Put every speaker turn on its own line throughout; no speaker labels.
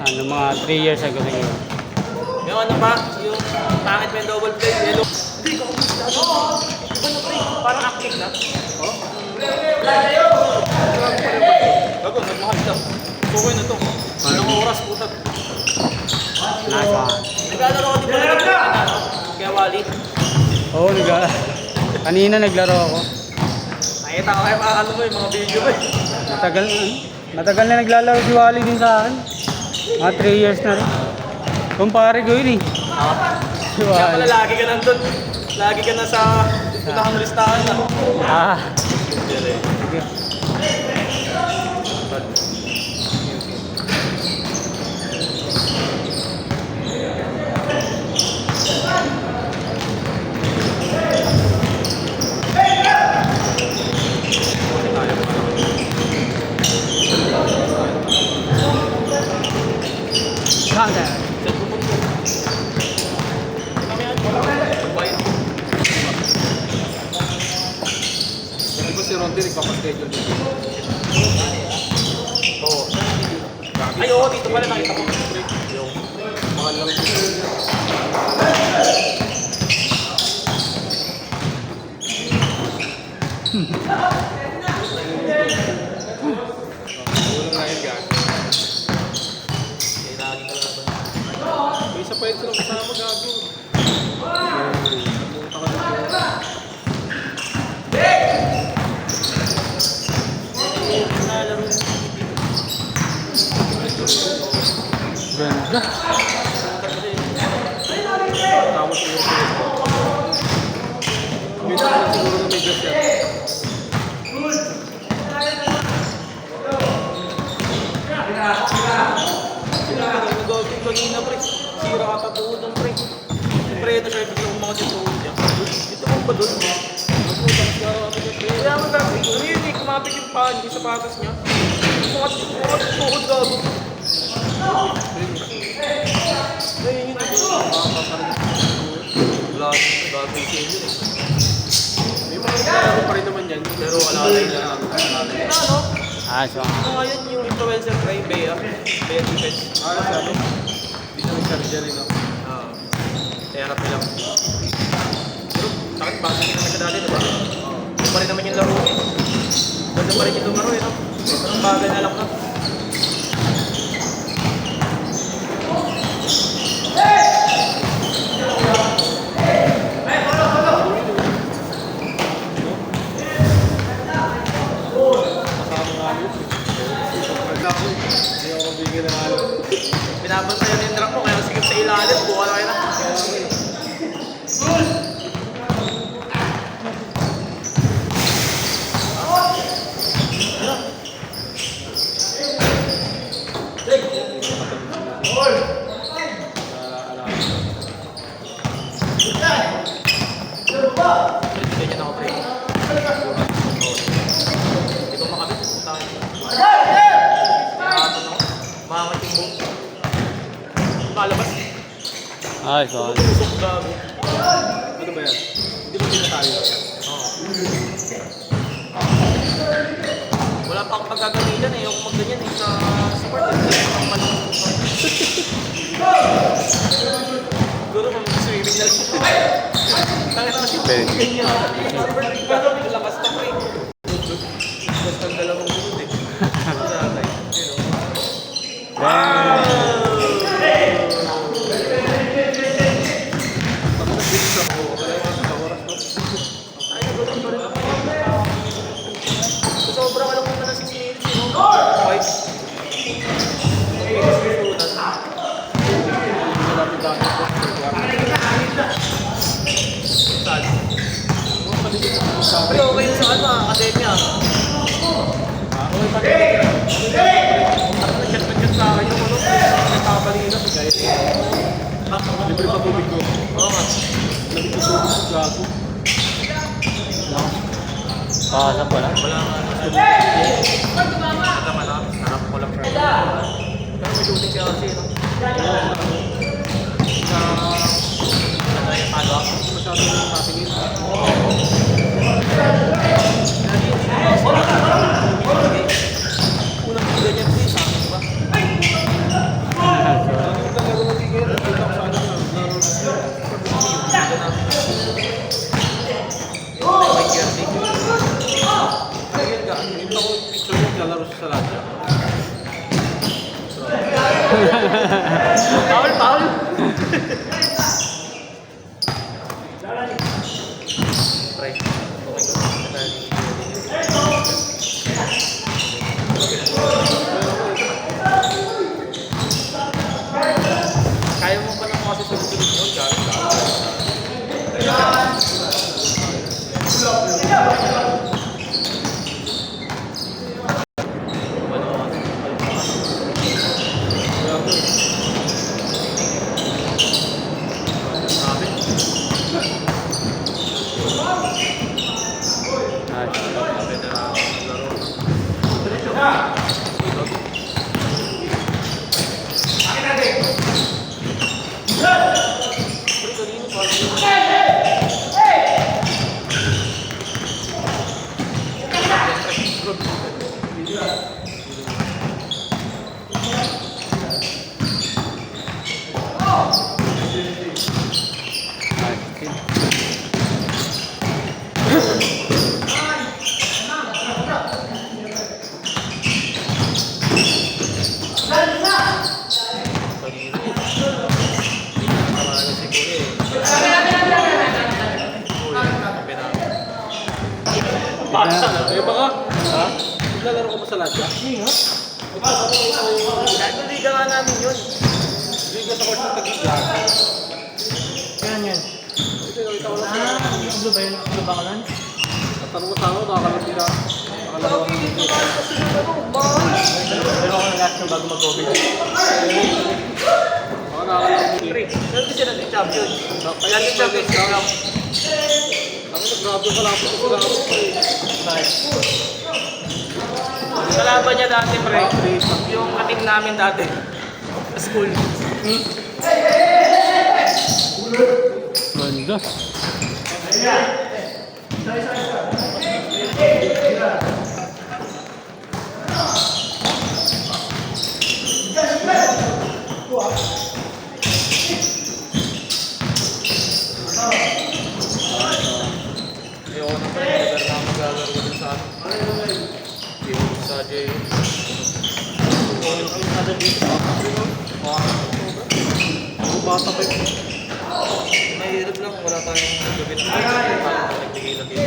Ano, mga 3 years ago siguro.
Yung ano pa, yung pangit may double play, yellow. Hindi ko iba na pre, parang acting na. Oh? Bago, nagmahal ka. Okay na to. Anong oras, puta?
Nasa.
Naglalaro ko din pala ng kaya Wally.
Oo, kanina naglaro ako.
Nakita ko kayo mga ano mo, yung mga video mo eh.
Matagal na naglalaro si Wally din sa akin. Mga 3 years na rin. Kumpare ko yun eh. Si
Kaya pala
Wally.
lagi ka nandun. Lagi ka na sa unang listahan na.
Sige. Kanda.
Di ba si Ronde nagpapaschedule dito? Oo. Ay, oo, dito pala nakita ko. Mahal lang dito. Ulang na yun, gag. Lagi ka lang ba? May isa pa yun silang kasama, gago. Pumunta ka dito.
Ganda.
Tapos siguro minsan lang siguro na may gas yan. Nag-goging kanina pre. Sira ka tatuod ng pre. Pre, ito siya biglang umakot yung tuhod niya. Ito ko ba doon? Nagputang siya ako kami pre. Kaya mo dati, ano yun eh, kumapit yung paan, yung sapatos niya. Umakot yung tuhod gago. Ayun yun. Wala bagay sa inyo eh. May mga naglalaro pa rin naman yan, pero wala lang. Ano?
So.
Ano nga yun yung influencer kay Bea? Bea Defense. Sabi? Hindi siya nag-charger rin, no? Kaya harap nila. Pero sakit ba? Sakit na nagkadali, diba? Ito pa rin naman yung laro eh. Ganda pa rin yung laro eh, no? Parang bagay na lang na. Binabantayan yung truck mo, kaya sigip sa ilalim, buka na kayo na. Ganyan ako, pre. Hindi ko makamit, punta kayo. Makangat yung boat. Malabas.
So.
Tusok gago. Ano ba yan? Hindi ba pinatayo? Oo. Wala pa akong pagkagamitan eh. Yung magganyan eh sa sport. Hindi akong manong. Siguro kung swimming na rin. Tangin na kasi ganyan. Pero lakas na ko eh. Basta ang dalawang gulod eh. Tatay. Sobra ka lang naman ng 6 minutes, you know? 5. Pero okay na sa ano, akademya. Okay pa rin. Nag-chat sa akin yung ano, nagpabalina sa guys. Libre pa tubig ko. Oo nga. Libre pa tubig sa gago.
Saan pala?
Wala nga. Tama lang. Harap ko lang. Pero may shooting siya kasi, no? Ano yung palo? Masyado yung patingin. Unang ganyan po sa akin, diba? Foul, foul! Pre, kaya mo pa lang kasi sunod-sunod yun, galing ka. Eh baka, ha? Naglalaro ko pa sa Lasya? Hindi nga. Liga nga namin yun. Liga sa court ng Tagigla.
Yan yan. Ano ba yun? Ano ba ka lang?
Tanong mo sa ako, nakakalap nila. Nakakalaro ko dito.
Pero ako nag-ask nyo bago mag-COVID.
Ako nakakalaro ko dito.
Saan kasi natin champion?
Yan yung champion ka. Ako nag-grabe ko lang ako sa
Kalaban niya dati, pre. Yung ating namin dati. Sa school.
Ganda.
Ayoko na pa rin. Maganda na maglalaro ko din sa akin. Sa J. Bata pa yun. Mahirap lang. Wala tayong gabit na nagbigay na dito.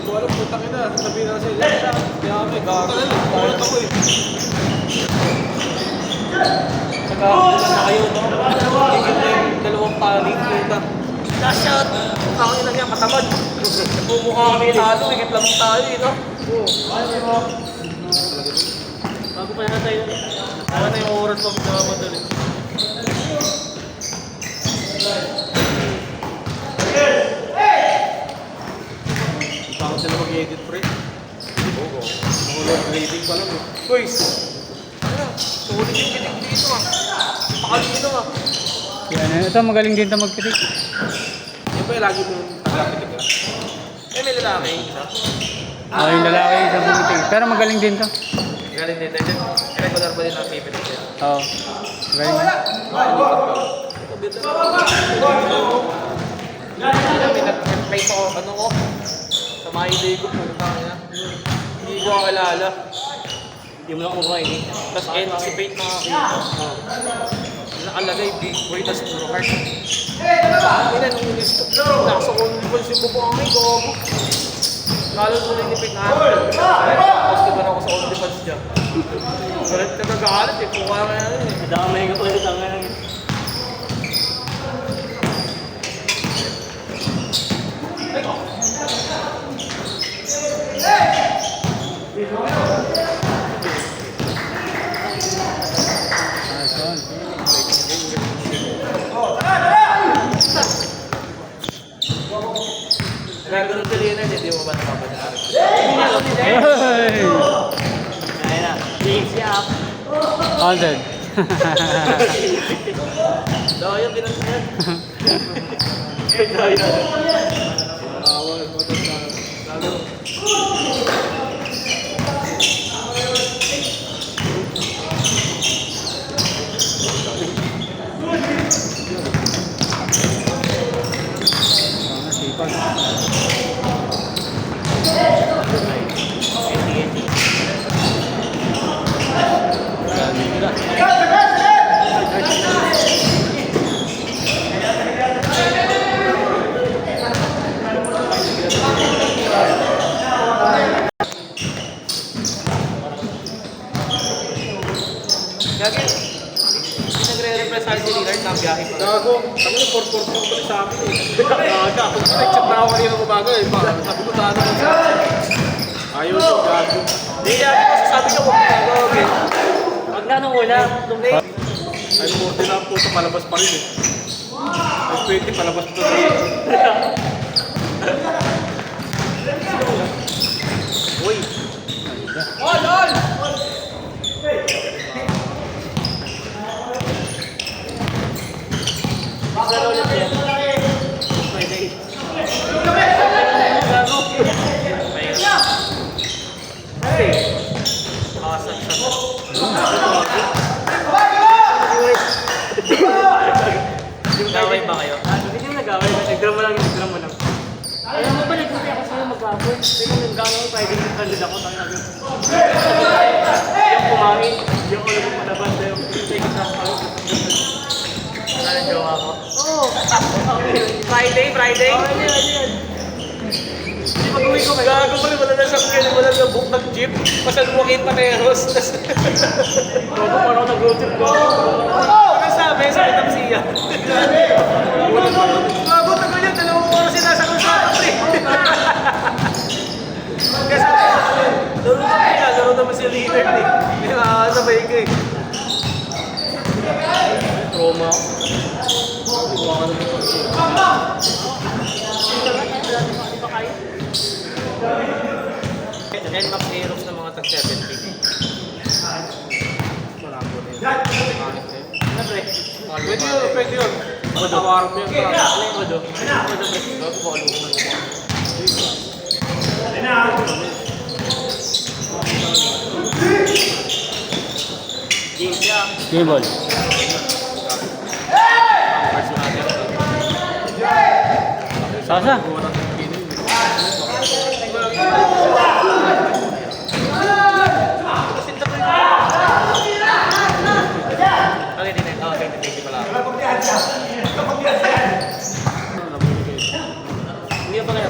Kung alam, punta kita. Sabihin na sila. Kaya kami, gagawin. Kulit ako eh. Nagkakakulan na kayo, no? Tigil na yung dalawang paring kita.
Last shot. Ako yun lang yan, matamad. Nagmumukha kami talo, higit lang tayo, no? Bago pa na tayo.
Ano na yung oras pa magkamadali? Bakit sila mag-edit, pre? Oo. Mga grading pa lang, eh.
Boys. Ano? Sulit yung kinig dito, ah. Pakalim dito, ah.
Yan, ito magaling din ito mag-pitik.
Yan ba yung lagi mo naglapitig ka?
Eh, may lalaki.
Oh, yung lalaki sa pumitik. Pero magaling din to.
Galing din din. Regular ba din ang favorite niya?
Oo. Magaling.
May ko, ano ko? Sa mga idea ko, pumunta niya. Hindi ko alala.
Hindi mo na kumain, eh.
Tapos anticipate na ako. Nakalagay, big boy, tapos puro heart. Ina, nung inis ko, nasa conference yung bubuangay, gogo. Lalo nung inipit na ako. Tapos diba na ako sa OnlyFans dyan. Galit na nagagalit eh, kung kaya nga yun eh.
Damay ko ulit ang ngayon.
Gagawin ko rin yun, hindi mo ba napapadaan?
Hey!
Ayun na, easy up.
100.
Daw yung pinagsayan.
Awal, matas na. Lalo.
Sipag.
ako kanina umaga eh. Sabi ko taano ko sa...
Ayaw yung gago.
Hindi, kasi sabi ko huwag na gawin.
Wag na nung una. Nung day.
Ay, 40 na po sa palabas pa rin eh. Ay, 20 palabas pa rin.
Uy!
Laro ulit yan. Pwede.
Yung gawin ba kayo?
Hindi mo nag-away. Nag-drum mo lang. Nag-drum mo lang. Alam mo ba, nagsabi ako sa'yo mag-away. Hindi mo nag-gano'n ko. Pwede yung kandid ako. Yung kumain. Yung ulo mo palabas. Yung take it up.
Ano yung jowa ko?
Oo.
Friday?
Hindi pag-uwi ko.
Gago pa rin, wala na siyang ganyan, wala na book ng jeep. Pasalmukin paneros.
Bago pa ako nag-road trip ko.
Ano sabi sa Pitamsiya? Gago, tagal yan, 2 oras sinasakal sa akin eh. Kasi laro naman si Leonard eh. Hindi nakakasabay ka eh. Trauma ako. NMAX Aerox ng mga tag-70. Marami ko rin. Pwede yun. Matawarap yun. Ano yung kodo?
Cable. Sasa.
Okay, din. Okay, din pala. Hindi pa kaya.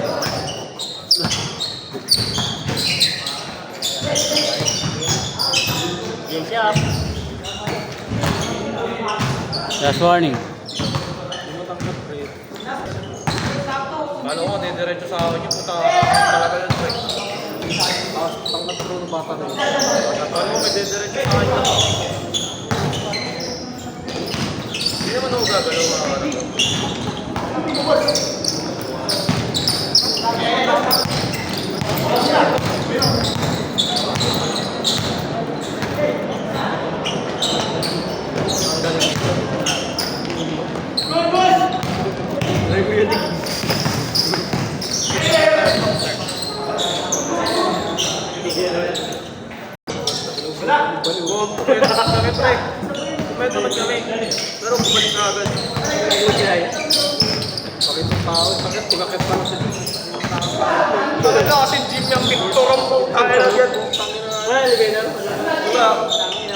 Game shop.
Last warning.
Ano ko, didiretso sa akin yung puta. Talaga yun, pre. Tanggap ko ng bata na yun. Ano ko, may didiretso sa akin lang. Hindi naman ako gagalaw mga ano. Kumento kami, pre. Kumento kami. Pero bumalik na agad. Sakit ng tao, sakit. Pagkakit pa lang sa Jim. Talaga kasi Jim yung Victor ang putang ina yan.
Wala, ligay na.
Wala.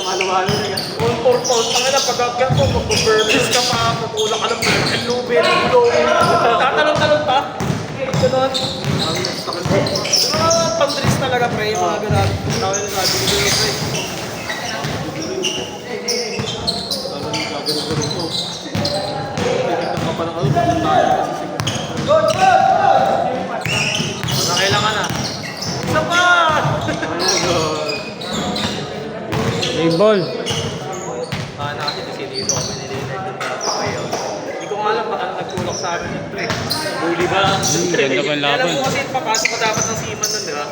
Mahalo-mahalo na yan.
Putang ina, pagkakit mo, mag-burnies ka pa, tutulak ka ng lubin, ulongin. Tatalon-talon pa. Ganon. Pang-dress talaga, pre. Yung mga ganon. Tawag na sabi ko yun, pre.
Kailangan na.
Isa pa!
Big ball.
Na kasi desilito kami ni Leonard doon na kayo. Hindi ko nga alam baka nagtulak sa amin yun, pre.
Huli ba?
Ganda ko yung
Alam
laban.
mo kasi papasok ka dapat ng seaman nun, di ba?